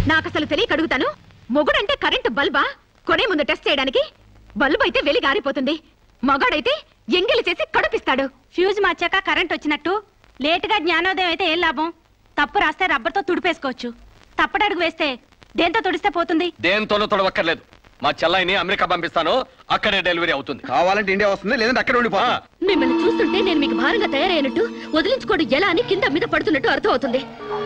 నాకు అసలు తెలియక అడుగుతాను, మొగుడంటే కరెంటు బల్బా? కొనే ముందు టెస్ట్ చేయడానికి. బల్బు అయితే వెలి గారిపోతుంది, మగాడైతే ఎంగిలి చేసి కడుపిస్తాడు. ఫ్యూజ్ మార్చాక కరెంట్ వచ్చినట్టు లేటుగా జ్ఞానోదయం అయితే ఏం లాభం? తప్పు రాస్తే రబ్బర్తో తుడిపేసుకోవచ్చు, తప్పటడుగు వేస్తే దేంతో తుడిస్తే పోతుంది? దేంతోనూ తొడవక్కర్లేదు. మా చెల్లాయిని అమెరికా పంపిస్తాను, అక్కడే డెలివరీ అవుతుంది. కావాలంటే ఇండియా వస్తుంది, లేదంటే అక్కడ ఉండిపోతా. మిమ్మల్ని చూస్తుంటే నేను మీకు భారంగా తయారైనట్టు, వదిలించుకోవడం ఎలా అని కింద మీద పడుతున్నట్టు అర్థం అవుతుంది.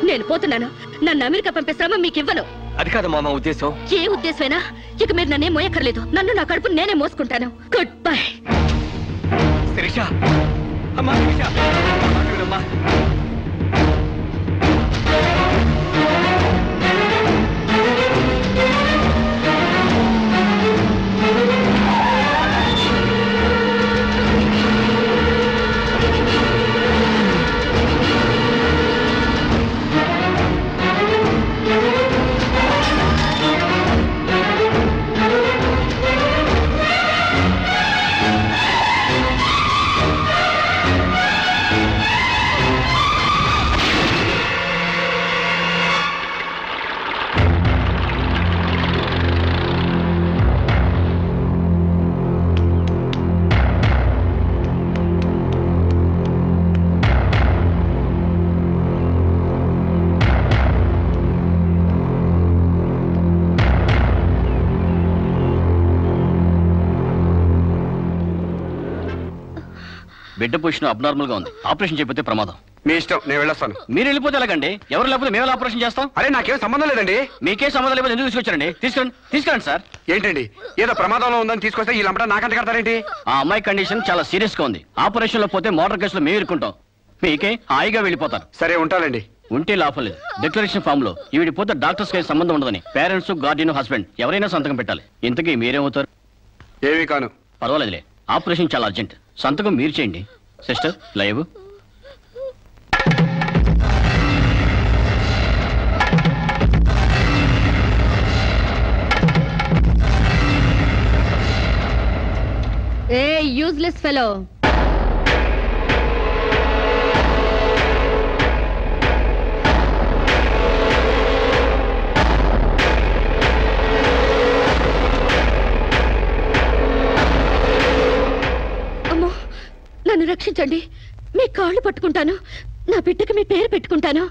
నేను పోతున్నాను. నన్ను అమెరికా పంపిస్తామో మీకు ఇవ్వను. అది కాదు మా ఉద్దేశం. ఏ ఉద్దేశమైనా ఇక మీరు నన్నే మోయక్కర్లేదు. నన్ను నా కడుపు నేనే మోసుకుంటాను. Good bye. శిరీష, అమ్మా శిరీష, అమ్మా. బిడ్డ పొజిషన్ అబ్నార్మల్ గా ఉంది. ఆపరేషన్ చేయకపోతే ప్రమాదం. మీ ఇష్టం, నేను వెళ్ళొస్తాను. మీరు వెళ్ళిపోతే ఎలాగండి? ఎవరు లేకపోతే మేము ఆపరేషన్ చేస్తాం. అరే నాకేం సంబంధం లేదండి. మీకే సంబంధం లేకపోతే ఎందుకు తీసుకొచ్చారండి? తీసుకురండి సార్. ఏంటండి ఏదో ప్రమాదంలో ఉందని తీసుకొస్తే ఈ లంపట నాకంట కడతారేంటి? ఆ అమ్మాయి కండిషన్ చాలా సీరియస్ గా ఉంది. ఆపరేషన్ లో పోతే మోటార్ కేసులో మేము ఇరుకుంటాం. మీకే హాయిగా వెళ్ళిపోతారు. సరే ఉంటానండి. ఉంటే లాభం లేదు. డిక్లరేషన్ ఫామ్ లో ఈవిడి పోతే డాక్టర్స్ కి సంబంధం ఉండదని పేరెంట్స్, గార్డియన్, హస్బెండ్ ఎవరైనా సంతకం పెట్టాలి. ఇంతకీ మీరేమవుతారు? ఏమీ కాను. పర్వాలేదులే, ఆపరేషన్ చాలా అర్జెంట్. సంతకం మీరు చేయండి. Sister live. ఏ యూజ్లెస్ ఫెలో, అమ్మో నన్ను రక్షించండి. మీ కాళ్ళు పట్టుకుంటాను, నా బిడ్డకి మీ పేరు పెట్టుకుంటాను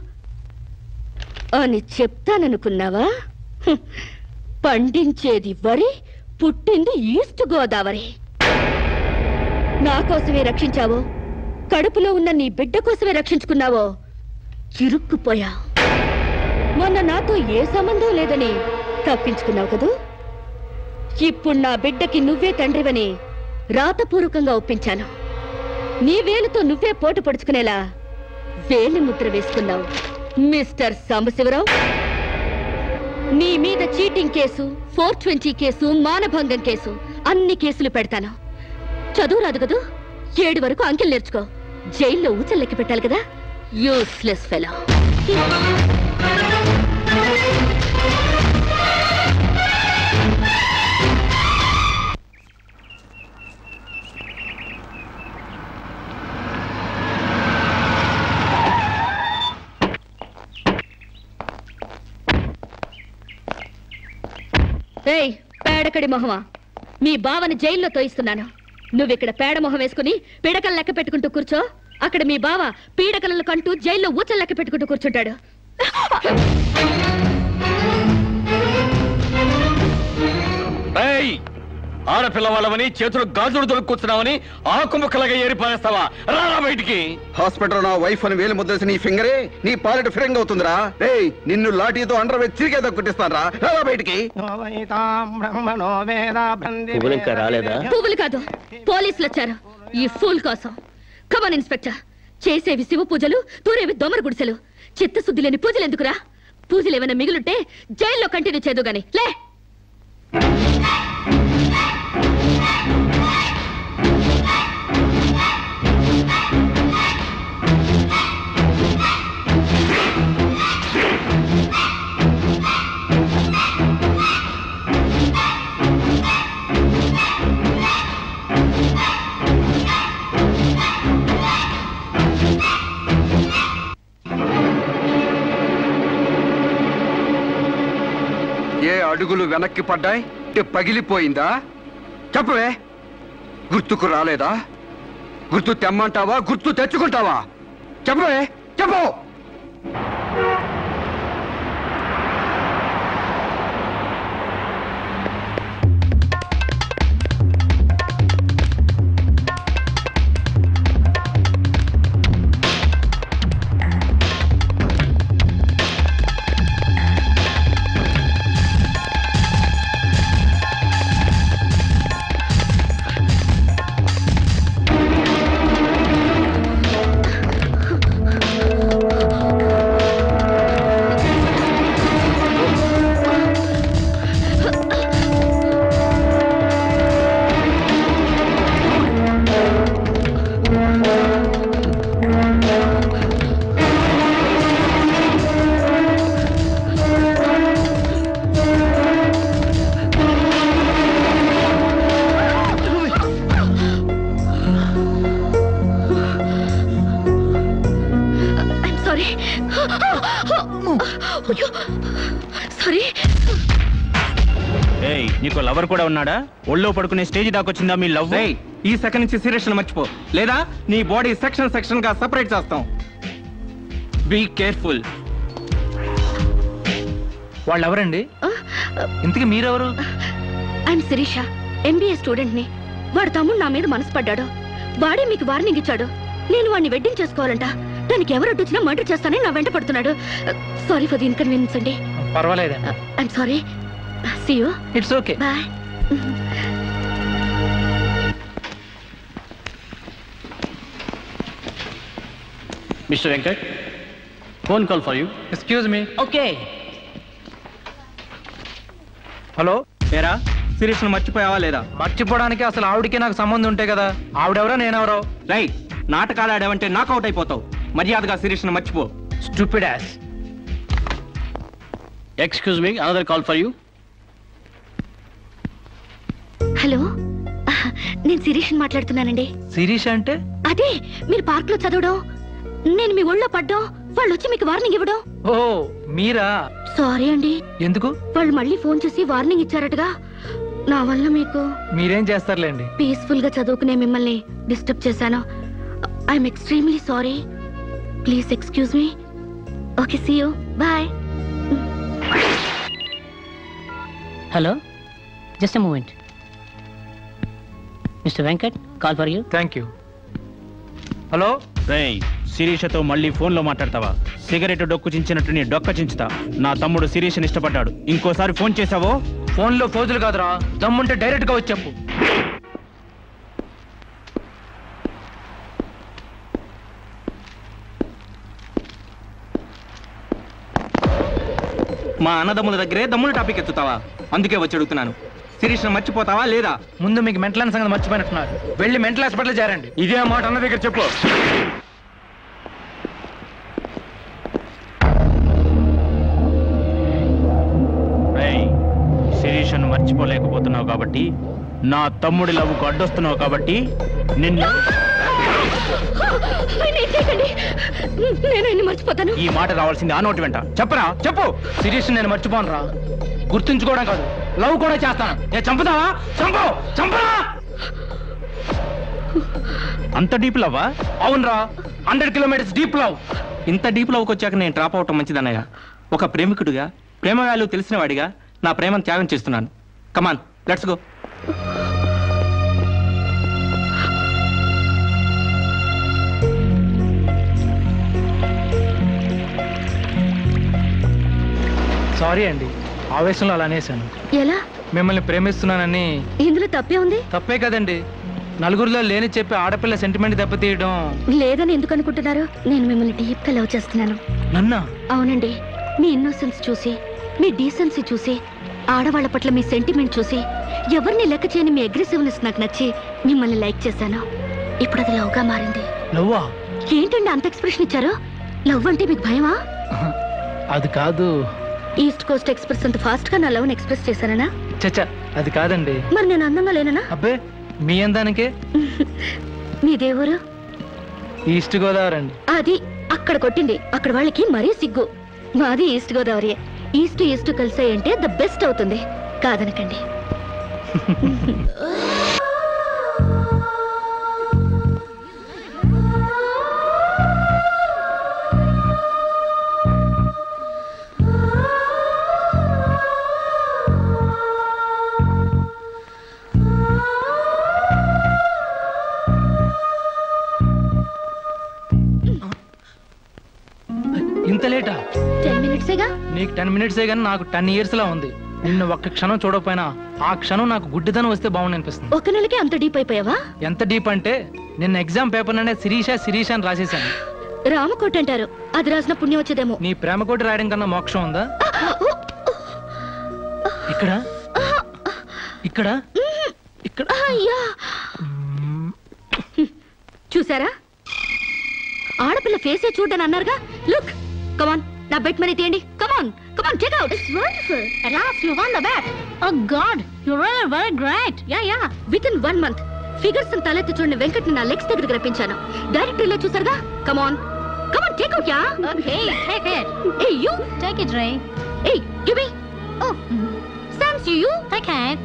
అని చెప్తాననుకున్నావా? పండించేది వరి, పుట్టింది ఈస్ట్ గోదావరి. నా కోసమే రక్షించావో, కడుపులో ఉన్న నీ బిడ్డ కోసమే రక్షించుకున్నావో చిరుక్కుపోయా. మొన్న నాతో ఏ సంబంధం లేదని తప్పించుకున్నావు కదూ. ఇప్పుడు నా బిడ్డకి నువ్వే తండ్రివని రాతపూర్వకంగా ఒప్పించాను. నీ వేలుతో నువ్వే పోటు పడుచుకునేలా వేలి ముద్ర వేసుకున్నావు మిస్టర్ సాంబశివరావు. నీ మీద చీటింగ్ కేసు, 420 కేసు, మానభంగం కేసు, అన్ని కేసులు పెడతాను. చదువు రాదు కదూ, 7 వరకు అంకెలు నేర్చుకో. జైల్లో ఊచలు లెక్క పెట్టాలి కదా. Useless fellow. ఏయ్ పేడకడి మొహమా, మీ బావని జైల్లో తోయిస్తున్నాను. నువ్విక్కడ పేడ మొహం వేసుకుని పీడకలు లెక్క పెట్టుకుంటూ కూర్చో. అక్కడ మీ బావ పీడకలను కంటూ జైల్లో ఊచలు లెక్క పెట్టుకుంటూ కూర్చుంటాడు. ఆడపిల్లవాళ్ళమని చేతులు గాజులు దొరుకుతున్నావని ఆకుముక్కలుగా ఏరిపారేస్తావా? రారా బయటికి. హాస్పిటల్ నా వైఫ్ అని వేలు ముద్రేసి నీ ఫింగరే నీ పాలెట్ ఫిరంగ్ అవుతుందిరా. రేయ్ నిన్ను లాఠీతో అండర్ వేసి చిరిగే దక్కుటిస్తాను రా. రారా బయటికి. పువ్వులు కాదు, పోలీసులు వచ్చారు ఈ ఫూల్ కోసం. Come on inspector. చేసేవి శివ పూజలు, తూరేవి దొమర గుడిసెలు. చిత్తశుద్ధి లేని పూజలు ఎందుకురా? పూజలు ఏమైనా మిగులుంటే జైల్లో కంటిన్యూ చేదు గాని లే. ఏ అడుగులు వెనక్కి పడ్డాయి? పగిలిపోయిందా? చెప్పవే. గుర్తుకు రాలేదా? గుర్తు తెమ్మంటావా, గుర్తు తెచ్చుకుంటావా? చెప్పవే, చెప్పు. నీకు లవర్ కూడా ఉన్నాడా? ఒళ్ళో పడుకునే స్టేజ్ దాకొచ్చిందా మీ లవ్? ఈ సెకండ్ నుంచి సీరియస్ మర్చిపో, లేదా నీ బాడీ సెక్షన్ గా సెపరేట్ చేస్తాం. Be careful. వాళ్ళు ఎవరండి? ఇంతకీ మీరెవరు? ఐఎమ్ శిరీష, ఎంబీఏ స్టూడెంట్ ని. వాడు తమ్ముడు నా మీద మనసు పడ్డాడు. వాడే మీకు వార్నింగ్ ఇచ్చాడు. నేను వాడిని వెడ్డింగ్ చేసుకోవాలంట. దానికి ఎవరు అడ్డొచ్చినా మర్డర్ చేస్తానని నా వెంట పడుతున్నాడు. సారీ ఫర్ ది ఇన్కన్వీనియన్స్ అండి. పర్వాలేదండి. I'm sorry. See you. It's okay. Bye. Mr. Venkat, phone call for you. Excuse me. Okay. Hello, ఏరా సీరియస్ మర్చిపోయావా లేదా? మర్చిపోవడానికి అసలు ఆవిడకి నాకు సంబంధం ఉంటే కదా. ఆవిడెవరో నేనెవరో. రైట్, నాటకాలు ఆడావంటే నాకౌట్ అయిపోతావు. మర్యాదగా సీరియస్ మర్చిపో. Stupid ass. Excuse me, another call for you. Hello, నేను శిరీష్ మాట్లాడుతున్నానండి. శిరీష్ అంటే? అదే మీరు పార్క్ లో చదవడం, నేను మీ ఒళ్ళో పడ్డం, వాళ్ళు వచ్చి మీకు వార్నింగ్ ఇవ్వడం. ఓ మీరా? సారీ అండి. ఎందుకు? వాళ్ళు మళ్ళీ ఫోన్ చేసి వార్నింగ్ ఇచ్చారటగా. నా వల్ల మీకు. మీరేం చేస్తారులేండి. పీస్ఫుల్ గా చదువుకునే మిమ్మల్ని డిస్టర్బ్ చేశాను. I'm extremely sorry. Please excuse me. Okay, see you. Bye. Hello, just a moment. Mister Venkat, call for you. Thank you. Hello, రేయ్, శిరీషతో మళ్ళీ ఫోన్లో మాట్లాడతావా? సిగరెట్ డొక్కు చించినట్టు నీ డొక్క చించుతా. నా తమ్ముడు శిరీషని ఇష్టపడ్డాడు. ఇంకోసారి ఫోన్ చేసావో? ఫోన్లో ఫోజులు కాదురా, దమ్ముంటే డైరెక్ట్ గా వచ్చి చెప్పు. మా అన్నదమ్ముల దగ్గరే దమ్ముల టాపిక్ ఎత్తుతావా? అందుకే వచ్చి అడుగుతున్నాను. శిరీష్ మర్చిపోతావా లేదా? ముందు మీకు మెంటల్ సంగతి మర్చిపోయినట్టున్నారు. వెళ్ళి మెంటల్ హాస్పిటల్ చేరండి. ఇదే మాట అన్న దగ్గర చెప్పు. రేయ్, శిరీషను మర్చిపోలేకపోతున్నావు కాబట్టి, నా తమ్ముడి లవ్వుకు అడ్డొస్తున్నావు కాబట్టి నిన్ను. నేను మర్చిపోతాను. ఈ మాట రావాల్సింది ఆ నోటి వెంట. చెప్పరా, చెప్పు. శిరీష్ నేను మర్చిపోను రా. గుర్తుంచుకోవడం కాదు, లవ్ కూడా చేస్తాను. చంపుతావా? చంపు, చంపరా. అంత డీప్ లవ్వా? అవునరా, 100 కిలోమీటర్స్ డీప్ లవ్. ఇంత డీప్ లవ్కి వచ్చాక నేను డ్రాప్ అవటం మంచిదన్నయ్య. ఒక ప్రేమికుడిగా, ప్రేమ వాల్యూ తెలిసిన వాడిగా నా ప్రేమను త్యాగం చేస్తున్నాను. కమాన్, లెట్స్ గో. సారీ అండి, ఆవేశంలో అలా అనేసాను. ఎలా? మిమ్మల్ని ప్రేమిస్తున్నానని. ఇందులో తప్పే ఉంది? తప్పే కదండి. నలుగురిలో లేని చెప్పి ఆడపిల్ల సెంటిమెంట్ దెబ్బతీయడం. లేదని ఎందుకు అనుకుంటున్నారు? నేను మిమ్మల్ని డీప్ గా లవ్ చేస్తున్నాను. నన్నా? అవునండి. మీ ఇన్నోసెన్స్ చూసి, మీ డీసెన్సీ చూసి, ఆడవాళ్ల పట్ల మీ సెంటిమెంట్ చూసి, ఎవరిని లెక్క చేయని మీ అగ్రెసివ్నెస్ నాకు నచ్చి మిమ్మల్ని లైక్ చేశాను. ఇప్పుడు అది లవ్ గా మారింది. లవ్వా? ఏంటండి అంత ఎక్స్ప్రెషన్ ఇచ్చారు? లవ్ అంటే మీకు భయమా? అది కాదు. ఈస్ట్ కోస్ట్ ఎక్స్ప్రెస్ అంత ఫాస్ట్ గా నా లవ్ ని ఎక్స్ప్రెస్ చేశానా? చచ్చా, అది కాదండి. మరి నేను అందంగా లేనా? అబ్బే, మీ అందానికే. మీ దేవురు? ఈస్ట్ గోదావరి అండి. అది అక్కడ కొట్టింది. అక్కడ వాళ్ళకి మరీ సిగ్గు. మాది ఈస్ట్ గోదావరి. ఈస్ట్ ఈస్ట్ కలిసాయంటే ద బెస్ట్ అవుతుంది, కాదనకండి. ఇంత లేటా? 10 మినిట్సేగా. నీకు 10 మినిట్సే కానీ నాకు 10 ఇయర్స్ లా ఉంది. నిన్ను ఒక్క క్షణం చూడకపోయినా ఆ క్షణం నాకు గుడ్డిదనం వస్తే బాగుంది అనిపిస్తుంది. ఒక నెలకి అంత డీప్ అయిపోయావా? ఎంత డీప్ అంటే నిన్న ఎగ్జామ్ పేపర్ అనే శిరీష అని రాసేసాను. రామకోట అంటారు, అది రాసిన పుణ్యం వచ్చేదేమో. నీ ప్రేమ కోటి రాయడం కన్నా మోక్షం ఉందా? ఇక్కడ ఇక్కడ ఇక్కడ అయ్యా, చూసారా? ఆడపిల్ల ఫేసే చూడని అన్నారుగా. లుక్, కమాన్, నా బెట్ మనీ తీయండి. Come on come on, take out. It's wonderful. At last you won the bet. Oh God, you're really very great. Yeah. Within 1 month figures తలెత్తి చూడని వెంకట్ నా లెగ్స్ దగ్గరికి రప్పించాను. డైరెక్ట్ ఇలా చూసారుగా. Come on take out. Yeah okay, take it. ఏ you take it రే. ఏ give me. ఓ సామ్స్ యు టేక్ ఇట్.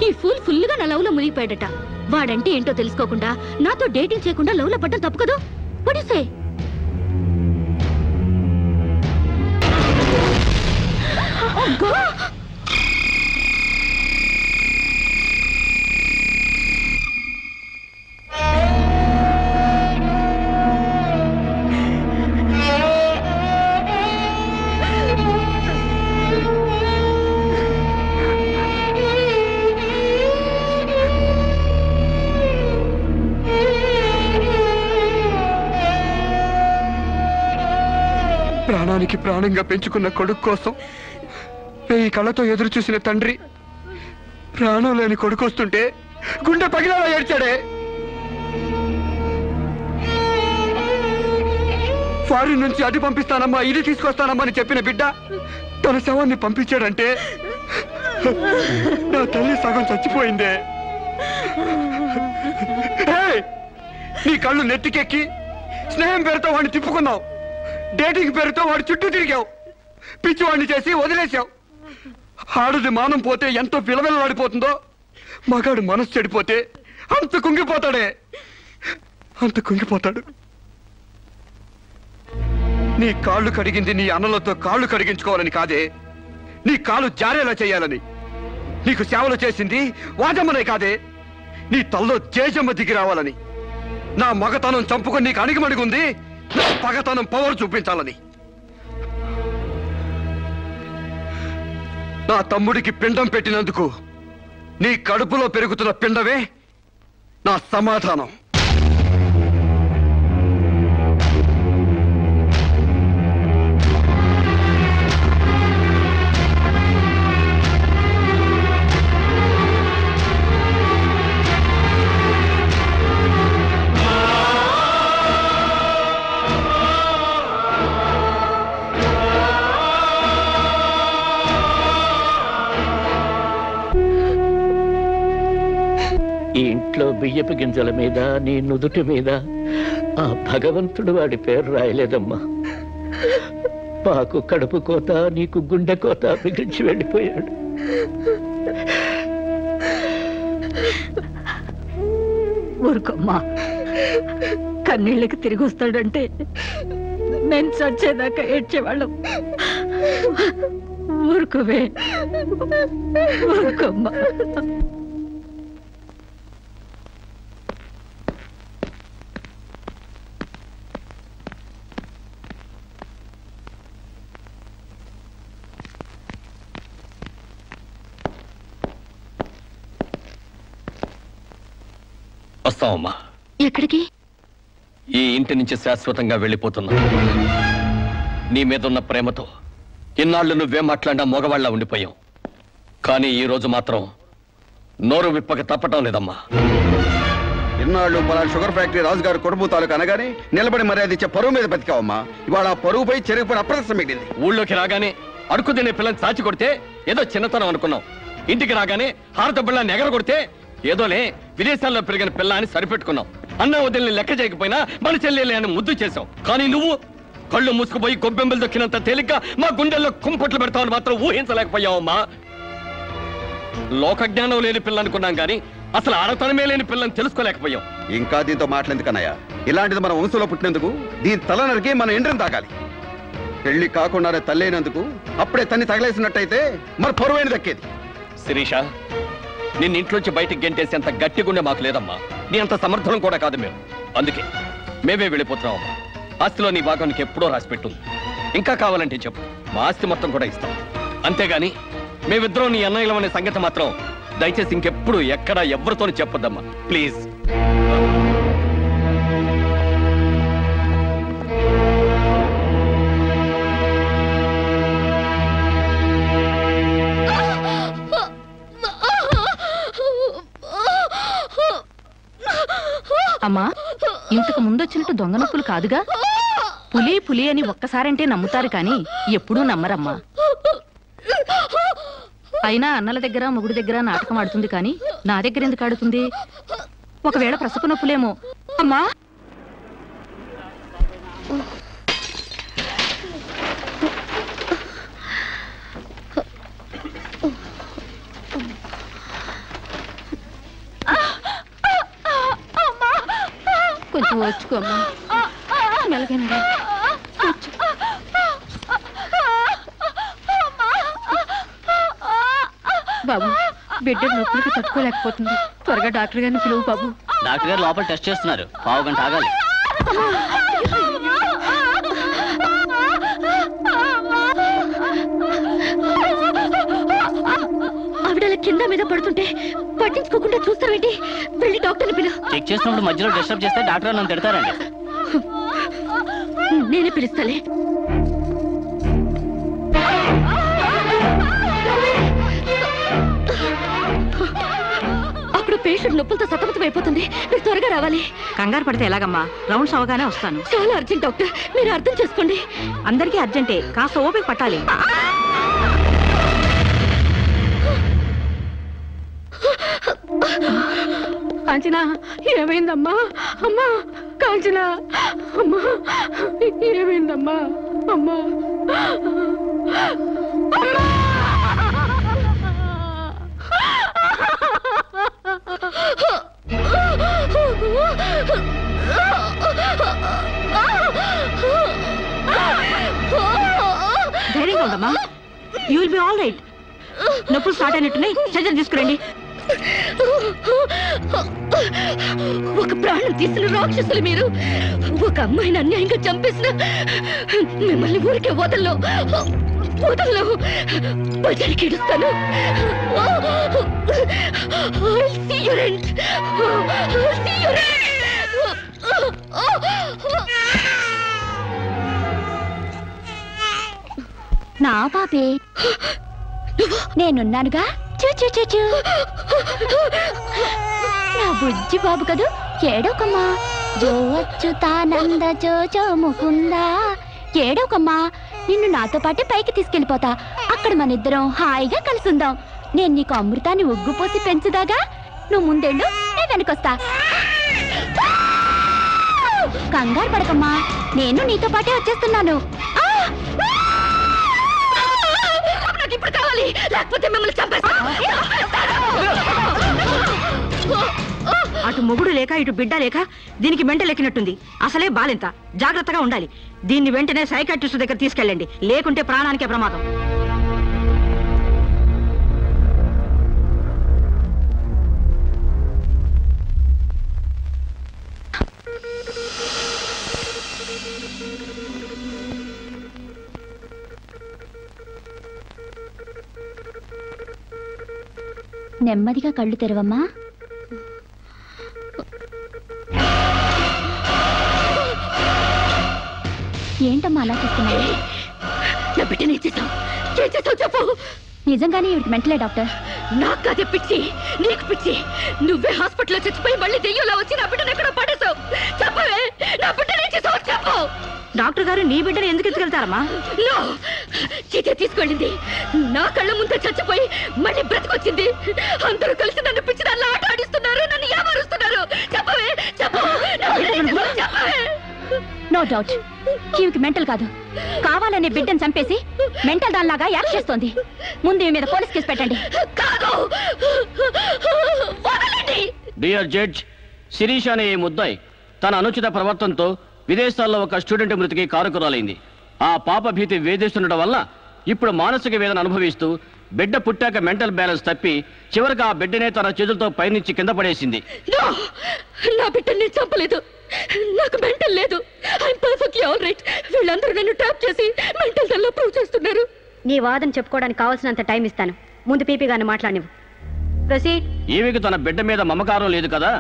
ఈ ఫుల్ గా నా లవ్ లో మునిగిపోయాడట. వాడంటే ఏంటో తెలుసుకోకుండా నాతో డేటింగ్ చేయకుండా లవ్ లో పడ్డం తప్పు కదా. What you say? Oh God! ప్రాణానికి ప్రాణంగా పెంచుకున్న కొడుకు కోసం 1000 కళ్ళతో ఎదురు చూసిన తండ్రి ప్రాణం లేని కొడుకు వస్తుంటే గుండె పగిలేలా ఏడ్చాడే. ఫారిన్ నుంచి అది పంపిస్తానమ్మా ఇది తీసుకొస్తానమ్మా అని చెప్పిన బిడ్డ తన శవాన్ని పంపించాడంటే నా తల్లి సగం చచ్చిపోయిందే. నీ కళ్ళు నెత్తికెక్కి స్నేహం పేరుతో వాడిని తిప్పుకున్నావు, డేటింగ్ పేరుతో వాడి చుట్టూ తిరిగావు, పిచ్చివాడిని చేసి వదిలేశావు. ఆడుది మానం పోతే ఎంతో విలవిలలాడిపోతుందో, మగాడు మనసు చెడిపోతే అంత కుంగిపోతాడు. నీ కాళ్ళు కడిగింది నీ అన్నలతో కాళ్ళు కడిగించుకోవాలని కాదే, నీ కాళ్ళు జారేలా చేయాలని. నీకు సేవలు చేసింది వాజమ్మనే కాదే, నీ తల్లో జేజమ్మ దిగి రావాలని. నా మగతనం చంపుకొని నీకు అణిగిమణిగుంది నా పగతనం పవర్ చూపించాలని. నా తమ్ముడికి పిండం పెట్టినందుకు నీ కడుపులో పెరుగుతున్న పిండమే నా సమాధానం. ఈ ఇంట్లో బియ్యపు గింజల మీద నీ నుదుటి మీద ఆ భగవంతుడు వాడి పేరు రాయలేదమ్మా. మాకు కడుపు కోత నీకు గుండె కోత మిగిల్చి వెళ్ళిపోయాడు. ఊరుకోమ్మా, కన్నీళ్ళకి తిరిగి వస్తాడంటే నేను చచ్చేదాకా ఏడ్చేవాళ్ళం. ఊరుకోవే, ఊరుకోమ్మా. వస్తామమ్మా. ఎక్కడికి? ఈ ఇంటి నుంచి శాశ్వతంగా వెళ్ళిపోతున్నా. నీ మీదున్న ప్రేమతో ఇన్నాళ్ళు నువ్వేం మాట్లాడినా మగవాళ్ళ ఉండిపోయాం. కానీ ఈ రోజు మాత్రం నోరు విప్పక తప్పటం లేదమ్మా. ఇన్నాళ్ళు మన షుగర్ ఫ్యాక్టరీ రాజుగారు కొడుపు తాలూకు అనగానే నిలబడి మర్యాద ఇచ్చే పరువు మీద బతికావమ్మా. ఇవాళ ఆ పరువుపై చెరుగుపై అప్రదర్శనం మిగిలింది. ఊళ్ళోకి రాగానే అడుకు తినే పిల్లని చాచి కొడితే ఏదో చిన్నతనం అనుకున్నాం. ఇంటికి రాగానే హారత బిళ్ళని ఎగర కొడితే ఏదోలే విదేశాల్లో పెరిగిన పిల్ల అని సరిపెట్టుకున్నాం. అన్న వదిలిని లెక్క చేయకపోయినా మన చెల్లెలే అని ముద్దు చేశావు. కానీ నువ్వు కళ్ళు మూసుకుపోయి గొబ్బెంబలు దొక్కినంత తేలిగ్గా మా గుండెల్లో కుంపట్లు పెడతామని మాత్రం ఊహించలేకపోయావమ్మా. లోకజ్ఞానం లేని పిల్లనుకున్నాం గాని అసలు ఆడతనమే లేని పిల్లని తెలుసుకోలేకపోయాం. ఇంకా దీంతో మాట్లాడేందుకన్నయ్య, ఇలాంటిది మన వంశంలో పుట్టినందుకు దీని తల నరికి మన ఎండ్రిని తాగాలి. పెళ్లి కాకుండానే తల్లైనందుకు అప్పుడే తన్ని తగలేసినట్టయితే మన పొరువైన దక్కేది. శిరీష, నిన్న ఇంట్లోంచి బయటికి గెంటేసేంత గట్టి గుండె మాకు లేదమ్మా. నీ అంత సమర్థనం కూడా కాదు మేము. అందుకే మేమే వెళ్ళిపోతున్నామమ్మా. ఆస్తిలో నీ భాగానికి ఎప్పుడో రాసిపెట్టుంది. ఇంకా కావాలంటే చెప్పు, మా ఆస్తి మొత్తం కూడా ఇస్తాం. అంతేగాని మేమిద్దరం నీ అన్నయ్యలం అనే సంగతి మాత్రం దయచేసి ఇంకెప్పుడు ఎక్కడా ఎవరితోనూ చెప్పొద్దమ్మా, ప్లీజ్. అమ్మా, ఇంతకు ముందొచ్చినట్టు దొంగ నొప్పులు కాదుగా? పులి పులి అని ఒక్కసారంటే నమ్ముతారు కానీ ఎప్పుడూ నమ్మరమ్మా. అయినా అన్నల దగ్గర మొగుడి దగ్గర నాటకం ఆడుతుంది కానీ నా దగ్గర ఎందుకు ఆడుతుంది? ఒకవేళ ప్రసవ నొప్పులేమో. అమ్మా, కొంచెం వచ్చుకోమ్మా. మెలగైనా బాబు, బిడ్డ నొప్పులకి తట్టుకోలేకపోతుంది. త్వరగా డాక్టర్ గారిని పిలువు బాబు. డాక్టర్ గారు లోపల టెస్ట్ చేస్తున్నారు, పావు గంట ఆగాలి. ఆవిడ కింద మీద పడుతుంటే పట్టించుకోకుండా చూస్తావేంటి? వెళ్ళి డాక్టర్ని పిలు. చెక్ చేసినప్పుడు మధ్యలో డిస్టర్బ్ చేస్తే డాక్టర్ నన్ను తిడతారండి. నేనే పిలుస్తాలే. అప్పుడు పేషెంట్ నొప్పులతో సతమతం అయిపోతుంది. మీరు త్వరగా రావాలి. కంగారు పడితే ఎలాగమ్మా? రౌండ్స్ అవగానే వస్తాను. చాలా అర్జెంట్ డాక్టర్, మీరు అర్థం చేసుకోండి. అందరికీ అర్జెంటే, కాస్త ఓపిక పట్టాలి. కాంచనా, ఏమైందమ్మా? అమ్మా కాంచనా, అమ్మా ఏమైందమ్మా? అమ్మా ధైర్యంగా ఉండమ్మా. You will be all right. నొప్పులు స్టార్ట్ అయినట్టున్నాయి, సర్జరీ తీసుకురండి. ఒక ప్రాణం తీసిన రాక్షసులు మీరు. ఒక అమ్మాయిని అన్యాయంగా చంపేసిన మిమ్మల్ని ఊరికే వదల్లో బజార్కి ఇడుస్తాను. నా పాపే, నేనున్నానుగా. చూ నా బుజ్జి బాబు కదూ, ఏడోకమ్మా. జో అచ్యుతానంద జో జో ముకుందా. ఏడోకమ్మా, నిన్ను నాతో పాటే పైకి తీసుకెళ్ళిపోతా. అక్కడ మన ఇద్దరం హాయిగా కలిసి ఉందాం. నేను నీకు అమృతాన్ని ఉగ్గుపోసి పెంచుదాగా. నువ్వు ముందెళ్ళు, నేను వెనకొస్తా. కంగారు పడకమ్మా, నేను నీతో పాటే వచ్చేస్తున్నాను. ఇప్పుడు కావాలి, లేకపోతే మిమ్మల్ని చంపేస్తాను. అటు మొగుడు లేక ఇటు బిడ్డ లేక దీనికి మెంటల్ ఎక్కినట్టుంది. అసలే బాలింత, జాగ్రత్తగా ఉండాలి. దీన్ని వెంటనే సైకాట్రిస్ట్ దగ్గర తీసుకెళ్ళండి, లేకుంటే ప్రాణానికే ప్రమాదం. నెమ్మదిగా కళ్ళు తెరవమ్మా. ఏంటమ్మా అలా చూస్తున్నావు? నా బిడ్డని ఏం చేసావు చెప్పు. నిజంగానే ఇవిడికి మెంటలే డాక్టర్. నాకు కదే పిచ్చి, నీకు పిచ్చి. నువ్వే హాస్పిటల్లో చచ్చిపోయి మళ్ళీ దెయ్యంలో వచ్చి నా బిడ్డను ఎక్కడో పడేసావు. చెప్పవే, నా బిడ్డని ఏం చేసావు చెప్పు. డాక్టర్ గారు నీ బిడ్డను ఎందుకు ఎత్తుకెళ్తారమ్మా? చీతే తీసుకెళ్ళింది. నా కళ్ళ ముందే చచ్చిపోయి మళ్ళీ బ్రతికొచ్చింది. అందరూ కలిసి నన్ను పిచ్చి దాన్ని ఆట ఆడిస్తున్నారు, నన్ను ఏమారుస్తున్నారు. చెప్పవే చెప్పు. నో డౌట్ ఈమెకి మెంటల్ కాదు, కావాలనే బిడ్డను చంపేసి మెంటల్ దానిలాగా యాక్ట్ చేస్తోంది. ముందు ఈమె మీద పోలీస్ కేసు పెట్టండి. డియర్ జడ్జ్, శిరీష్ అనే ఈ ముద్దాయి తన అనుచిత ప్రవర్తనతో విదేశాల్లో ఒక స్టూడెంట్ మృతికి కారకురాలైంది. ఆ పాప భీతి వేధిస్తుండటం వల్ల ఇప్పుడు మానసిక వేదన అనుభవిస్తూ బిడ్డ పుట్టాక మెంటల్ బ్యాలెన్స్ తప్పి చివరికి ఆ బిడ్డనే తన చేతులతో పైనుంచి కింద పడేసింది. నా బిడ్డని చంపలేదు, నాకు మెంటల్ లేదు. I'm perfectly all right. వీళ్ళందరూ నన్ను ట్రాప్ చేసి మెంటల్ దానిలో ప్రూవ్ చేస్తున్నారు. నీ వాదన చెప్పుకోవడానికి కావాల్సినంత టైం ఇస్తాను. ముందు పీపీ గారిని మాట్లాడినవు. ప్రొసీడ్. ఈమెకి తన బిడ్డ మీద మమకారం లేదు కదా,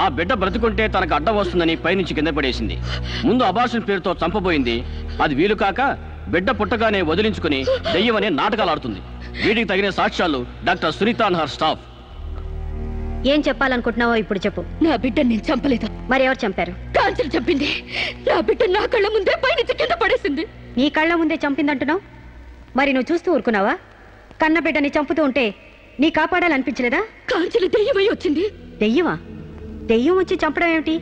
ఆ బిడ్డ బ్రతుకుంటే తనకు అడ్డం వస్తుందని పైనుంచి కింద పడేసింది. ముందు అబార్షన్ పేరుతో చంపబోయింది. అది వీలు కాక బిడ్డ పుట్టగానే వదిలించుకుని దెయ్యమనే నాటకాలు ఆడుతుంది. వీటికి తగిన సాక్ష్యాలు doctor Sunitha and her staff. ఏం చెప్పాలనుకుంటున్నావో ఇప్పుడు చెప్పు. నా బిడ్డని నేను చంపలేదు. మరి ఎవరు చంపారు? కాంచన చంపింది. నా బిడ్డ నా కళ్ళ ముందే పైనుంచి కింద పడేసింది. నీ కళ్ళ ముందే చంపిందంటున్నావు, మరి నువ్వు చూస్తూ ఊరుకున్నావా? కన్న బిడ్డని చంపుతూ ఉంటే నీ కాపాడాలనిపించలేదా? కాంచన దెయ్యమై వచ్చింది. దెయ్యమా? దెయ్యం వచ్చి చంపడం ఏమిటి?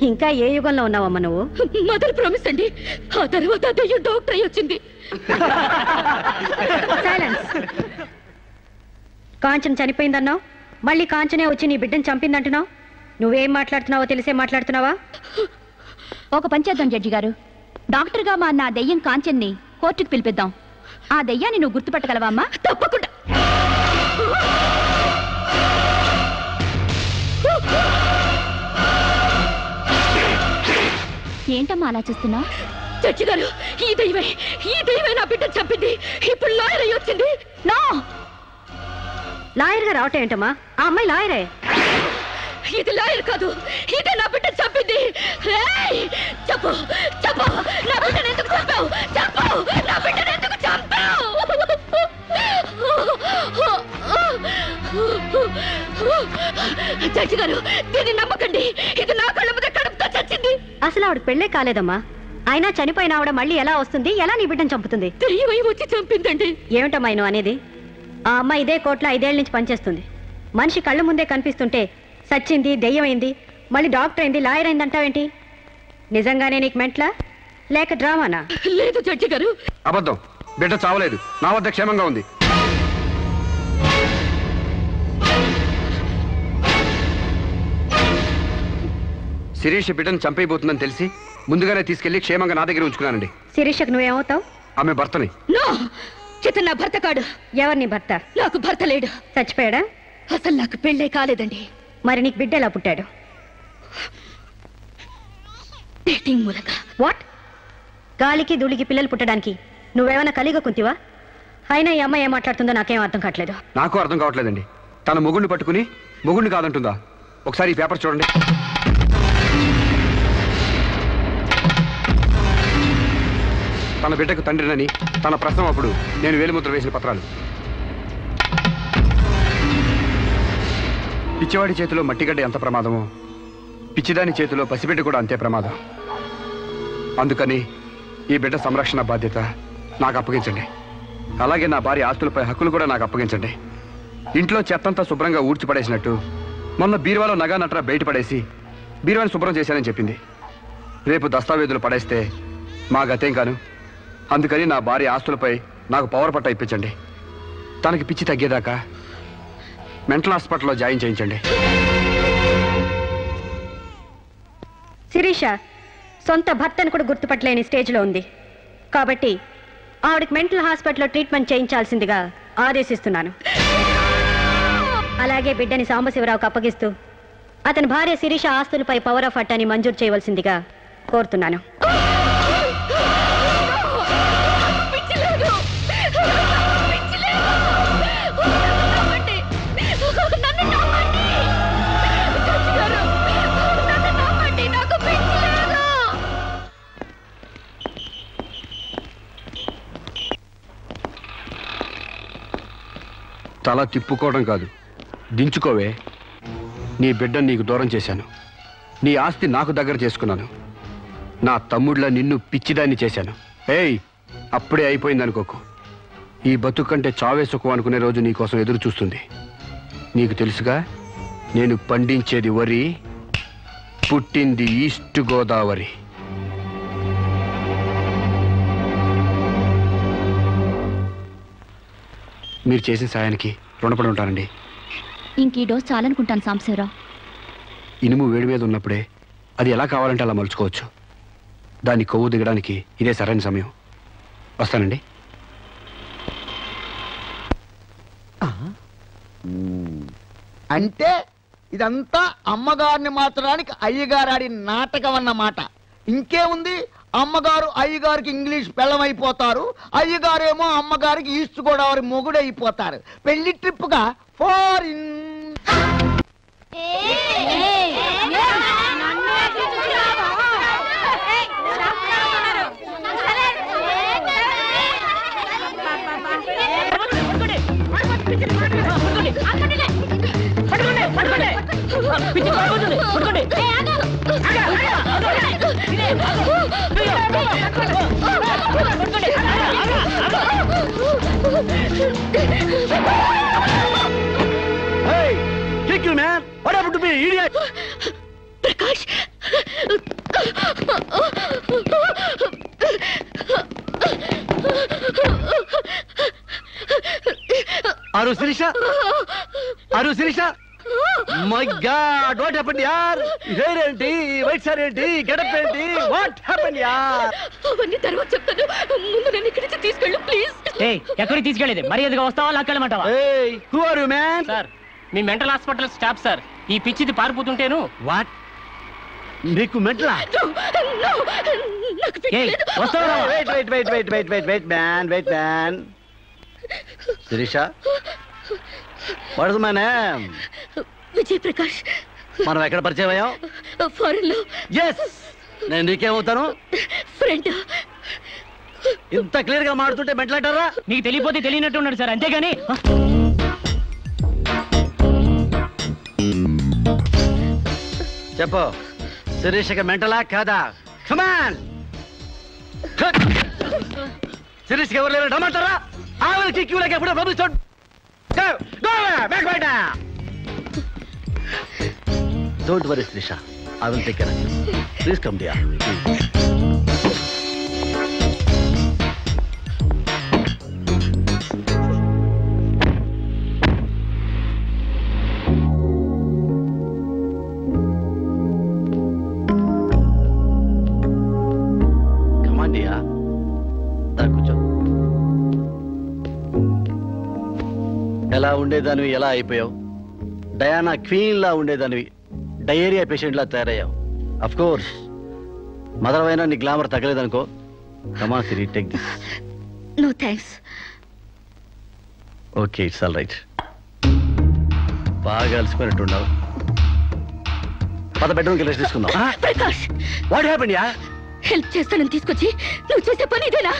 ఇంకా ఏ యుగంలో ఉన్నావమ్మా నువ్వు? మదర్ ప్రామిస్ అండి. ఆ తర్వాత దెయ్యం డాక్టర్ అయి వచ్చింది. సైలెన్స్. కాంచన చనిపోయిందన్నావు, మళ్ళీ కాంచనే వచ్చి నీ బిడ్డను చంపిందంటున్నావు. నువ్వేం మాట్లాడుతున్నావో తెలిసే మాట్లాడుతున్నావా? ఒక పని చేద్దాం జడ్జి గారు, డాక్టర్గా మా నా దెయ్యం కాంచన్ని కోర్టుకు పిలిపిద్దాం. ఆ దెయ్యాన్ని నువ్వు గుర్తుపట్టగలవా అమ్మా? తప్పకుండా. ఏంటమ్మా అలా చూస్తున్నా? జడ్జి గారు, ఈ దైవే నా బిడ్డను చంపింది. ఇప్పుడు లాయర్ అయి వచ్చింది. నో, లాయర్ గా రావటం ఏంటమ్మా? ఆ అమ్మాయి లాయరే. ఇది లాయర్ కాదు, ఇదే నా బిడ్డను చంపింది. చెప్పు చెప్పు, నా బిడ్డను ఎందుకు చంపావు? చెప్పు, నా బిడ్డను ఎందుకు చంపావు? జడ్జి గారు, దీన్ని నమ్మకండి. ఇది నా కళ్ళ మీద కడుపుతో చచ్చింది. అసలు ఆవిడ పెళ్ళే కాలేదమ్మా. అయినా చనిపోయిన ఆవిడ మళ్ళీ ఎలా వస్తుంది? ఎలా నీ బిడ్డను చంపుతుంది? దెయ్యమై వచ్చి చంపిందండి. ఏమిటమ్మా నువ్వు అనేది? ఆ అమ్మాయి ఇదే కోర్టులో 5 ఏళ్ల నుంచి పనిచేస్తుంది. మనిషి కళ్ళ ముందే కనిపిస్తుంటే సచ్చింది, దెయ్యమైంది, మళ్ళీ డాక్టర్ అయింది, లాయర్ అయింది అంటావేంటి? నిజంగానే నీకు మెంట్లా లేక డ్రామానా? లేదు జడ్జి గారు, అబద్ధం. బిడ్డ చావలేదు, నా వద్ద క్షేమంగా ఉంది. శిరీష్ బిడ్డను చంపైపోతుందని తెలిసి ముందుగానే తీసుకెళ్లి క్షేమంగా నా దగ్గర ఉంచుకున్నానండి. శిరీషకు నువ్వేమవుతావు? ఆమె భర్తని. ఇతను నా భర్త కాడు. ఎవరిని భర్త? నాకు భర్త లేడు. చచ్చిపోయాడా? అసలు నాకు పెళ్ళే కాలేదండి. మరి నీకు బిడ్డ ఎలా పుట్టాడు? డేటింగ్ మూలంగా. వాట్? గాలికి ధూళికి పిల్లలు పుట్టడానికి నువ్వేమైనా కలిగ కుంతివా? అయినా ఈ అమ్మాయి ఏం మాట్లాడుతుందో నాకేం అర్థం కావట్లేదు. నాకు అర్థం కావట్లేదండి. తన మొగుడిని పట్టుకుని మొగుడిని కాదంటుందా? ఒకసారి ఈ పేపర్ చూడండి. తన బిడ్డకు తండ్రినని తన ప్రశ్న అప్పుడు నేను వేలిముద్ర వేసిన పత్రాలు. పిచ్చివాడి చేతిలో మట్టిగడ్డ ఎంత ప్రమాదమో పిచ్చిదాని చేతిలో పసిబిడ్డ కూడా అంతే ప్రమాదం. అందుకని ఈ బిడ్డ సంరక్షణ బాధ్యత నాకు అప్పగించండి. అలాగే నా భార్య ఆస్తులపై హక్కులు కూడా నాకు అప్పగించండి. ఇంట్లో చెత్తంతా శుభ్రంగా ఊడ్చిపడేసినట్టు మొన్న బీరువాలో నగా నట్రా బయటపడేసి బీరువాని శుభ్రం చేశానని చెప్పింది. రేపు దస్తావేజులు పడేస్తే మా గతేం కాను. అందుకని నా భార్య ఆస్తులపై నాకు పవర్ పట్ట ఇప్పించండి. తనకి పిచ్చి తగ్గేదాకా మెంటల్ హాస్పిటల్లో జాయిన్ చేయించండి. శిరీష సొంత భర్తను కూడా గుర్తుపట్టలేని స్టేజ్లో ఉంది. కాబట్టి ఆవిడకి మెంటల్ హాస్పిటల్లో ట్రీట్మెంట్ చేయించాల్సిందిగా ఆదేశిస్తున్నాను. అలాగే బిడ్డని సాంబశివరావుకు అప్పగిస్తూ అతని భార్య శిరీష ఆస్తులపై పవర్ ఆఫ్ అట్టాని మంజూరు చేయవలసిందిగా కోరుతున్నాను. తల తిప్పుకోవడం కాదు, దించుకోవే. నీ బిడ్డను నీకు దూరం చేశాను. నీ ఆస్తి నాకు దగ్గర చేసుకున్నాను. నా తమ్ముళ్ళ నిన్ను పిచ్చిదాన్ని చేశాను. ఏయ్, అప్పుడే అయిపోయిందనుకోకు. ఈ బతుకంటే చావే సుఖం అనుకునే రోజు నీకోసం ఎదురు చూస్తుంది. నీకు తెలుసుగా, నేను పండించేది వరి, పుట్టింది ఈస్ట్ గోదావరి. మీరు చేసిన సాయానికి రుణపడి ఉంటానండి. ఇంక ఈ డోస్ చాలనుకుంటాను సాంబశివరావు. ఇనుము వేడి మీద ఉన్నప్పుడే అది ఎలా కావాలంటే అలా మలుచుకోవచ్చు. దాన్ని కొవ్వు దిగడానికి ఇదే సరైన సమయం. వస్తానండి. అంటే ఇదంతా అమ్మగారిని మార్చడానికి అయ్యగారు ఆడి నాటకం అన్నమాట. ఇంకేముంది, అమ్మగారు అయ్యగారికి ఇంగ్లీష్ పెళ్ళమైపోతారు, అయ్యగారేమో అమ్మగారికి ఈస్ట్ గోదావరి మొగుడైపోతారు. పెళ్లి ట్రిప్గా foreign. Hey, kick you, man! What happened to me, idiot? Prakash! Are you Sirisha? Are you Sirisha? My God, what happened, yaar? Hair enti, white saree enti, get up enti, what happened, yaar? అవన్నీ తర్వాత చెప్తాను. ముందు నన్ను ఇక్కడి నుంచి తీసుకెళ్ళు please. ఎక్కడికి తీసుకెళ్ళేది? మర్యాదగా వస్తావా లాక్కెళ్ళమంటావా? Hey, who are you, man? Sir, me mental hospital staff sir. ఈ పిచ్చిది పారిపోతుంటేను. What? నీకు మెంటలా? వస్తావా? Wait, man. Sirisha? What is my name? Vijay Prakash. మనం ఎక్కడ పరిచయం అయ్యాం? ఫారెన్ లో. ఎస్, నేను నీకేమవుతాను? ఫ్రెండ్. ఇంత క్లియర్ గా మాడుతుంటే మెంటలంటారా? నీకు తెలియపోతే తెలియనట్టు ఉన్నాడు సార్, అంతేగాని. చెప్పు, శిరీషకి మెంటలా కాదా? కమాన్. శిరీష్కి ఎవరు లేరు రమ్మంటారా? ఆవిడకి క్యూలకి ఎప్పుడో పంపిస్తాడు. Don't worry, Sirisha. I will take care of you. Please come, dear. Come on, dear. కూర్చో. ఎలా ఉండేదానివి ఎలా అయిపోయావు? డయానా క్వీన్ లా ఉండేదానివి డయేరియా పేషెంట్ లా తయారయ్యావు. అఫ్ కోర్స్ మదర్ అయినా నీ గ్లామర్ తగ్గలేదనుకో. Come Siri, take this. No thanks. Okay, it's all right. బాగా అలసిపోయినట్టున్నావు. పద బెడ్రూమ్కి రెస్ట్ తీసుకుందాం. ప్రకాష్, వాట్ హ్యాపెండ్ యా? హెల్ప్ చేస్తానని తీసుకొచ్చి నువ్వు చేసే పని ఇదేనా?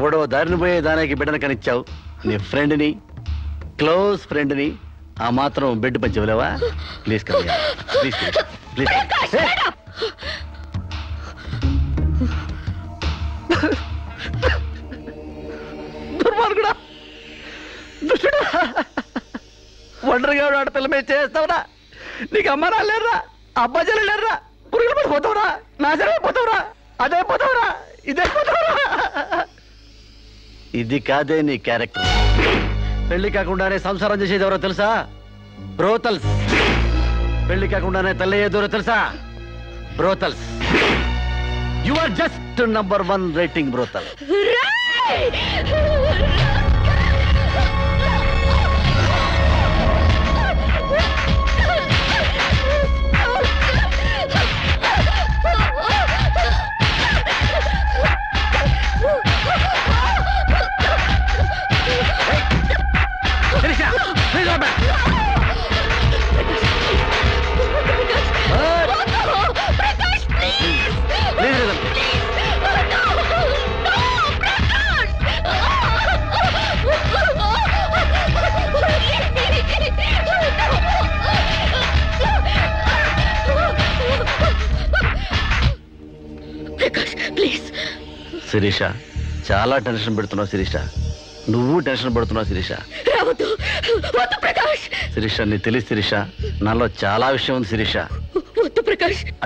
ఎవడో దారిని పోయే దానికి బిడ్డను కనిచ్చావు. నీ ఫ్రెండ్ని, క్లోజ్ ఫ్రెండ్ని ఆ మాత్రం బెడ్ పంచవలేవా? Please come, please please. దుర్మార్గుడా, దుష్టుడా, ఒంటరిగా ఆడపిల్ల మీద చేస్తావురా? నీకు అమ్మ రాలేరా, అబ్బాజీలు లేరా? పురుగులు పడిపోతావురా, నాశనమైపోతావురా, అదే పోతావురా, ఇదే పోతావురా. ఇది కాదే నీ క్యారెక్టర్. పెళ్లి కాకుండానే సంసారం చేసేది ఎవరో తెలుసా? బ్రోతల్స్. పెళ్లి కాకుండానే తల్లి ఏదోరో తెలుసా? Brothels. You are just number 1 rating brothel. Sirisha, చాలా టెన్షన్ పెడుతున్నావు శిరీష. నువ్వు టెన్షన్ పడుతున్నావు శిరీష. శిరీష, నీ తెలియదు శిరీష, నాలో చాలా విషయం ఉంది Sirisha.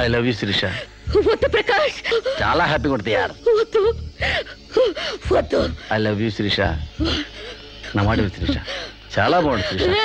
I love you Sirisha. చాలా హ్యాపీగా ఉంటుంది యార్. I love you Sirisha. నా మాట విను శిరీష, చాలా బాగుంది శిరీష.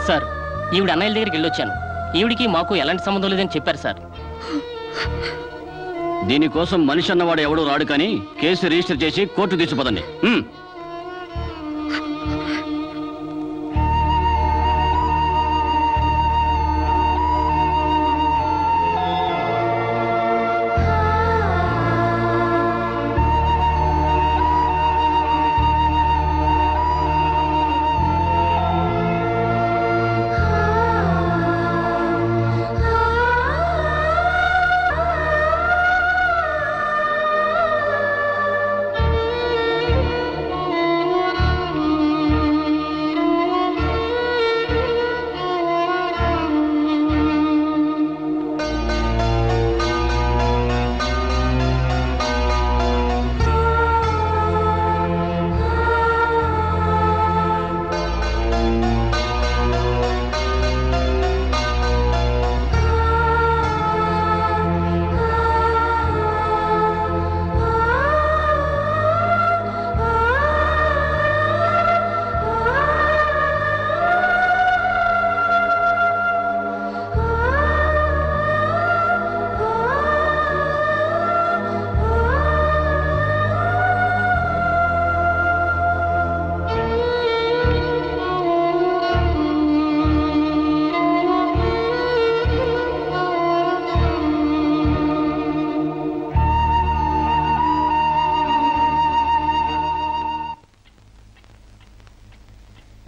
సార్, ఈవిడ అన్నయ్య దగ్గరికి వెళ్ళొచ్చాను. ఈవిడికి మాకు ఎలాంటి సంబంధం లేదని చెప్పారు సార్. దీనికోసం మనిషి అన్నవాడు ఎవడూ రాడు, కానీ కేసు రిజిస్టర్ చేసి కోర్టు తీసుకుపోదండి.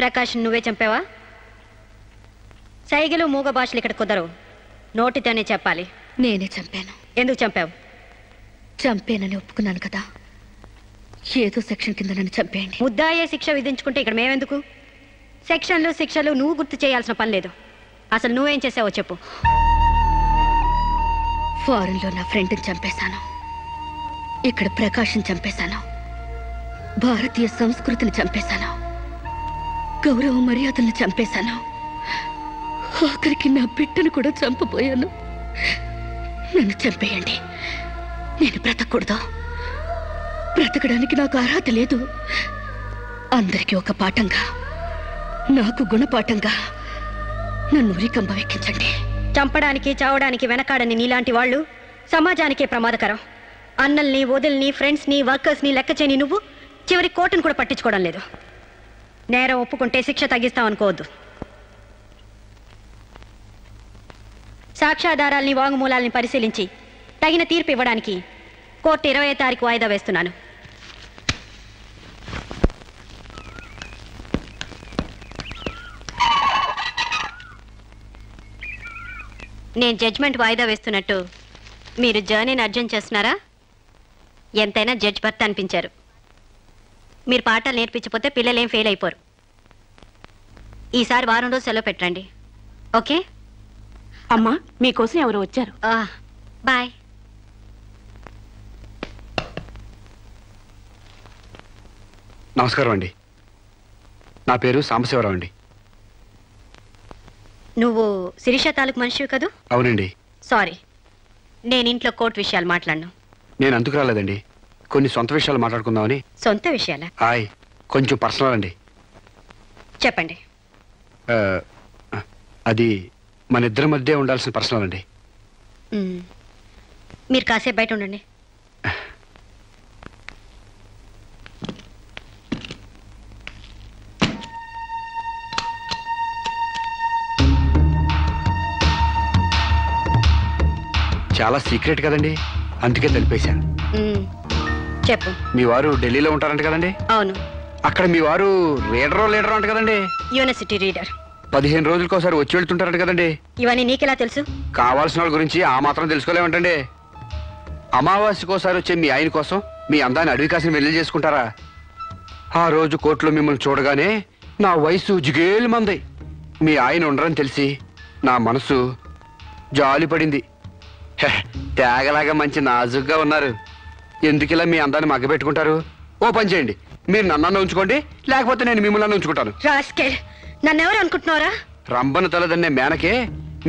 ప్రకాష్, నువ్వే చంపావా? సైగలు మూగ భాషలు ఇక్కడ కుదరవు, నోటితోనే చెప్పాలి. నేనే చంపాను. ఎందుకు చంపావు? చంపేనని ఒప్పుకున్నాను కదా, ఏదో సెక్షన్ కింద నన్ను చంపేయండి. ముద్దాయే శిక్ష విధించుకుంటే ఇక్కడ మేమెందుకు? సెక్షన్లు శిక్షలు నువ్వు గుర్తు చేయాల్సిన పని లేదు. అసలు నువ్వేం చేసావో చెప్పు. ఫారెన్లో నా ఫ్రెండ్ని చంపేశాను, ఇక్కడ ప్రకాశం చంపేశాను, భారతీయ సంస్కృతిని చంపేశాను, గౌరవ మర్యాదలను చంపేశాను, ఆఖరికి నా బిడ్డను కూడా చంపబోయాను. నన్ను చంపేయండి, నేను బ్రతకూడదు. బ్రతకడానికి నాకు అర్హత లేదు. అందరికీ ఒక పాఠంగా, నాకు గుణపాఠంగా నన్ను ఉరికంబ వెక్కించండి. చంపడానికి చావడానికి వెనకాడని నీలాంటి వాళ్ళు సమాజానికే ప్రమాదకరం. అన్నల్ని, వదిల్ని, ఫ్రెండ్స్ని, వర్కర్స్ని లెక్క చేయని నువ్వు చివరి కోర్టును కూడా పట్టించుకోవడం లేదు. నేరం ఒప్పుకుంటే శిక్ష తగ్గిస్తామనుకోవద్దు. సాక్ష్యాధారాల్ని, వాంగ్మూలాల్ని పరిశీలించి తగిన తీర్పు ఇవ్వడానికి కోర్టు 20వ తారీఖు వాయిదా వేస్తున్నాను. నేను జడ్జ్మెంట్ వాయిదా వేస్తున్నట్టు మీరు జర్నీని అర్జెంట్ చేస్తున్నారా? ఎంతైనా జడ్జ్ భర్త అనిపించారు. మీరు పాఠాలు నేర్పించకపోతే పిల్లలేం ఫెయిల్ అయిపోరు. ఈసారి వారం రోజు సెలవు పెట్టండి, ఓకే? అమ్మా, మీకోసం ఎవరు వచ్చారు. బాయ్. నమస్కారం అండి, నా పేరు సాంబశివరావు అండి. నువ్వు శిరీష తాలూకు మనిషివి కదూ? అవునండి. సారీ, నేను ఇంట్లో కోర్టు విషయాలు మాట్లాడను. నేను అందుకు రాలేదండి, కొన్ని సొంత విషయాలు మాట్లాడుకుందామని. సొంత విషయాలా? హాయ్, కొంచెం పర్సనల్ అండి. చెప్పండి. అది మన ఇద్దరి మధ్య ఉండాల్సిన పర్సనల్ అండి. మీరు కాసేపు బయట ఉండండి. చాలా సీక్రెట్ కదండి, అందుకే తెలిపేశాను. చెప్పు. మీ వారు ఢిల్లీలో ఉంటారంట కదండి? అవును. అక్కడ మీ వారు లీడరో అంట కదండి? University reader. 15 రోజులకోసారి వచ్చి వెళ్తుంటారట కదండి. ఇవన్నీ నీకెలా తెలుసు? కావాల్సిన వాళ్ళ గురించి ఆ మాత్రం తెలుసుకోలేమంటండి. అమావాస్యకోసారి వచ్చే మీ ఆయన కోసం మీ అందాన్ని అడవి కాసిన వెళ్ళి చేసుకుంటారా? ఆ రోజు కోర్టులో మిమ్మల్ని చూడగానే నా వయసు జిగేలు మంది. మీ ఆయన ఉండరని తెలిసి నా మనసు జాలి పడింది. తేగలాగా మంచి నాజుగ్గా ఉన్నారు. ఎందుకిలా మీ అందాన్ని మగ్గబెట్టుకుంటారు? ఓ పని చేయండి, మీరు నన్ను ఉంచుకోండి, లేకపోతే నేను మిమ్మల్ని ఉంచుకుంటాను. నన్నెవరు అనుకుంటున్నారా? రంబను తలదన్నే మేనకే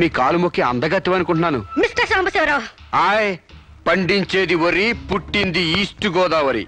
మీ కాలు మొక్కి అందగత్తి అనుకుంటున్నాను. మిస్టర్ సాంబశివరావు, ఆయ్ పండించేది వరి, పుట్టింది ఈస్ట్ గోదావరి.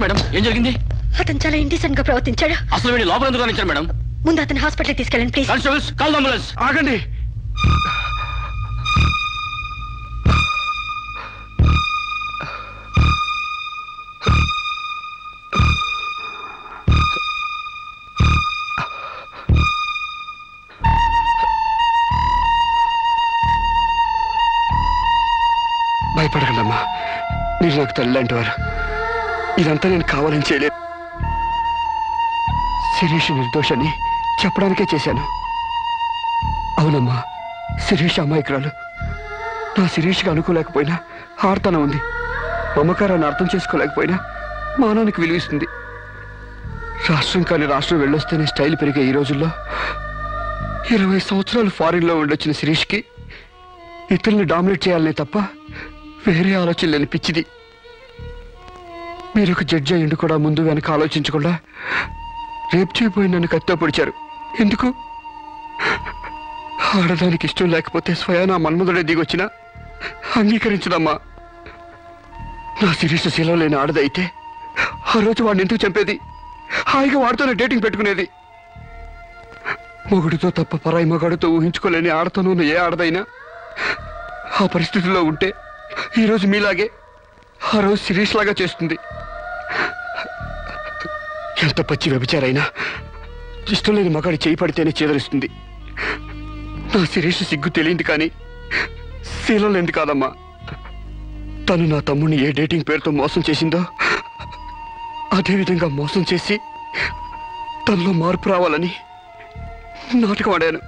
మేడం ఏం జరిగింది? అతను చాలా ఇండిసెంట్ గా ప్రవర్తించాడు. అసలు వీడి లోపల ఎందుకు రానిచ్చారు మేడం? ముందు అతను హాస్పిటల్ తీసుకెళ్ళండి ప్లీజ్. Constables call ambulance. ఆగండి. భయపడకండమ్మా, మీరు నాకు తల్లి వారు. ఇదంతా నేను కావాలని చేయలేదు. శిరీష్ నిర్దోషని చెప్పడానికే చేశాను. అవునమ్మా, శిరీష్ అమాయకురాలు. నా శిరీష్కి అనుకోలేకపోయినా ఆర్తన ఉంది. మమకారాన్ని అర్థం చేసుకోలేకపోయినా మానానికి విలువిస్తుంది. రాష్ట్రం కాని రాష్ట్రం వెళ్ళొస్తేనే స్టైల్ పెరిగే ఈ రోజుల్లో 20 సంవత్సరాలు ఫారిన్లో ఉండొచ్చిన శిరీష్కి ఇతరుల్ని డామినేట్ చేయాలనే తప్ప వేరే ఆలోచన లేని పిచ్చిది. మీరు ఒక జడ్జి అయ్యిండు కూడా ముందు వెనక ఆలోచించకుండా రేపు చేయబోయి నన్ను కత్తితో పొడిచారు. ఎందుకు? ఆడదానికి ఇష్టం లేకపోతే స్వయాన మన్మధుడే దిగొచ్చినా అంగీకరించదమ్మా. నా శిరీష శీలం లేని ఆడదైతే ఆ రోజు వాడిని ఎందుకు చంపేది? హాయిగా వాడితోనే డేటింగ్ పెట్టుకునేది. మొగుడితో తప్ప పరాయి మగాడితో ఊహించుకోలేని ఆడతోనూ ఏ ఆడదైనా ఆ పరిస్థితిలో ఉంటే ఈరోజు మీలాగే ఆ రోజు శిరీష్ లాగా చేస్తుంది. ఎంత పచ్చి వ్యభిచారైనా ఇష్టం లేని మగాడి చేయి పడితేనే చేదరిస్తుంది. నా శిరీష్ సిగ్గు తెలియంది కానీ శీలం లేనిది కాదమ్మా. తను నా తమ్ముడిని ఏ డేటింగ్ పేరుతో మోసం చేసిందో అదేవిధంగా మోసం చేసి తనలో మార్పు రావాలని నాటకం ఆడాను.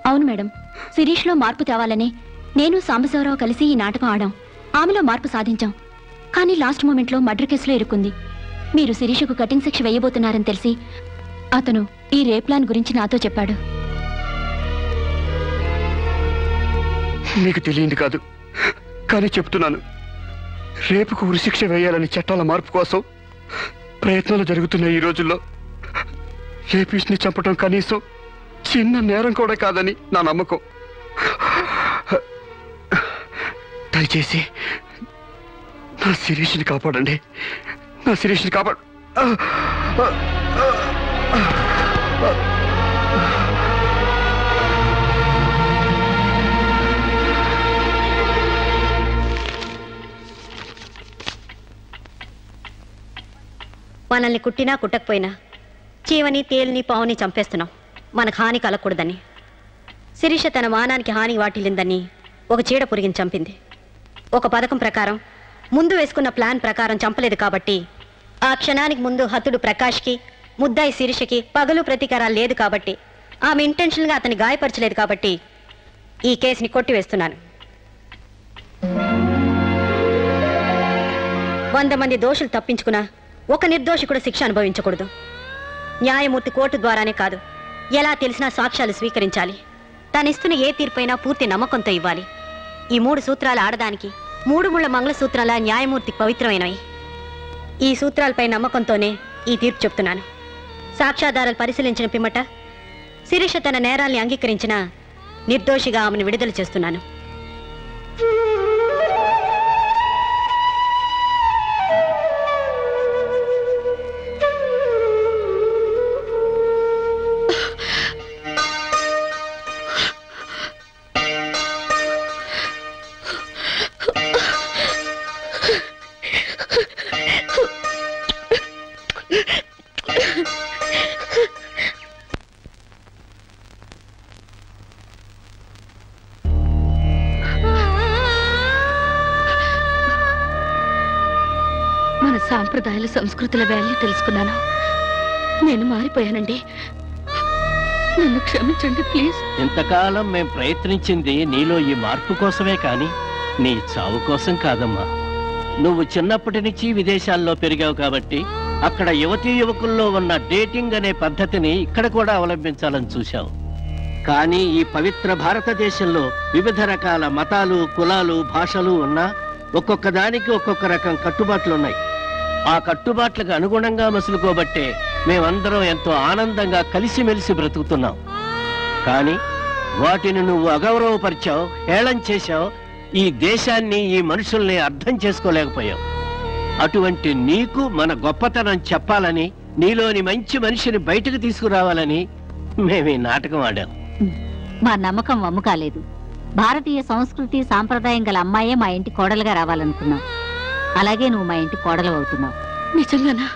అవును మేడం, శిరీష్లో మార్పు తేవాలని నేను సాంబశివరావు కలిసి ఈ నాటకం ఆడాం. ఆమెలో మార్పు సాధించాం. కానీ లాస్ట్ మూమెంట్లో మర్డర్ కేసులో ఇరుక్కుంది. మీరు శిరీషకు కటింగ్ శిక్ష వేయబోతున్నారని తెలిసి అతను ఈ రేప్ ప్లాన్ గురించి నాతో చెప్పాడు. నీకు తెలియంది కాదు కానీ చెప్తున్నాను. రేపుకు ఉరిశిక్ష వేయాలని చట్టాల మార్పు కోసం ప్రయత్నాలు జరుగుతున్న ఈ రోజుల్లో రేపిస్ని చంపడం కనీసం చిన్న నేరం కూడా కాదని నా నమ్మకం. దయచేసి నా శిరీష్ని కాపాడండి. నా శిరీష్ని కాపాడు. మనల్ని కుట్టినా కుట్టకపోయినా చీవని తేలిని పావుని చంపేస్తున్నాం మనకు హాని కలగకూడదని. శిరీష తన మానానికి హాని వాటిల్లిందని ఒక చీడ పురిగిని చంపింది. ఒక పథకం ప్రకారం ముందు వేసుకున్న ప్లాన్ ప్రకారం చంపలేదు కాబట్టి ఆ క్షణానికి ముందు హతుడు ప్రకాష్కి ముద్దాయి శిరీషకి పగలు ప్రతీకారాలు లేదు కాబట్టి ఆమె ఇంటెన్షన్గా అతన్ని గాయపరచలేదు కాబట్టి ఈ కేసుని కొట్టివేస్తున్నాను. 100 మంది దోషులు తప్పించుకున్నా ఒక నిర్దోషి కూడా శిక్ష అనుభవించకూడదు. న్యాయమూర్తి కోర్టు ద్వారానే కాదు, ఎలా తెలిసినా సాక్ష్యాలు స్వీకరించాలి. తనిస్తున్న ఏ తీర్పైనా పూర్తి నమ్మకంతో ఇవ్వాలి. ఈ 3 సూత్రాలు ఆడదానికి 3 ముళ్ళ మంగళసూత్రాల న్యాయమూర్తి పవిత్రమైనవి. ఈ సూత్రాలపై నమ్మకంతోనే ఈ తీర్పు చెప్తున్నాను. సాక్ష్యాధారాలు పరిశీలించిన పిమ్మట శిరీష తన నేరాల్ని అంగీకరించిన నిర్దోషిగా ఆమెను విడుదల చేస్తున్నాను. మన సాంప్రదాయాల సంస్కృతుల వాల్యూ తెలుసుకున్నాను. నేను మారిపోయానండి. నన్ను క్షమించండి ప్లీజ్. ఇంతకాలం మేం ప్రయత్నించింది నీలో ఈ మార్పు కోసమే కాని నీ చావు కోసం కాదమ్మా. నువ్వు చిన్నప్పటి నుంచి విదేశాల్లో పెరిగావు కాబట్టి అక్కడ యువతీ యువకుల్లో ఉన్న డేటింగ్ అనే పద్ధతిని ఇక్కడ కూడా అవలంబించాలని చూశావు. కానీ ఈ పవిత్ర భారతదేశంలో వివిధ రకాల మతాలు, కులాలు, భాషలు ఉన్నా ఒక్కొక్క దానికి ఒక్కొక్క రకం కట్టుబాట్లున్నాయి. ఆ కట్టుబాట్లకు అనుగుణంగా మసులుకోబట్టే మేమందరం ఎంతో ఆనందంగా కలిసిమెలిసి బ్రతుకుతున్నాం. కానీ వాటిని నువ్వు అగౌరవపరిచావు, హేళన చేశావు. ఈ దేశాన్ని, ఈ మనుషుల్ని అర్థం చేసుకోలేకపోయావు. అటువంటి నీకు మన గొప్పతనం చెప్పాలని, నీలోని మంచి మనిషిని బయటకు తీసుకురావాలని మేము ఈ నాటకం ఆడాం. మా నమ్మకం వమ్ము కాలేదు. భారతీయ సంస్కృతి సాంప్రదాయం గల అమ్మాయే మా ఇంటి కోడలుగా రావాలనుకున్నాం. అలాగే నువ్వు మా ఇంటి కోడలు అవుతున్నావు. నిజంగానా?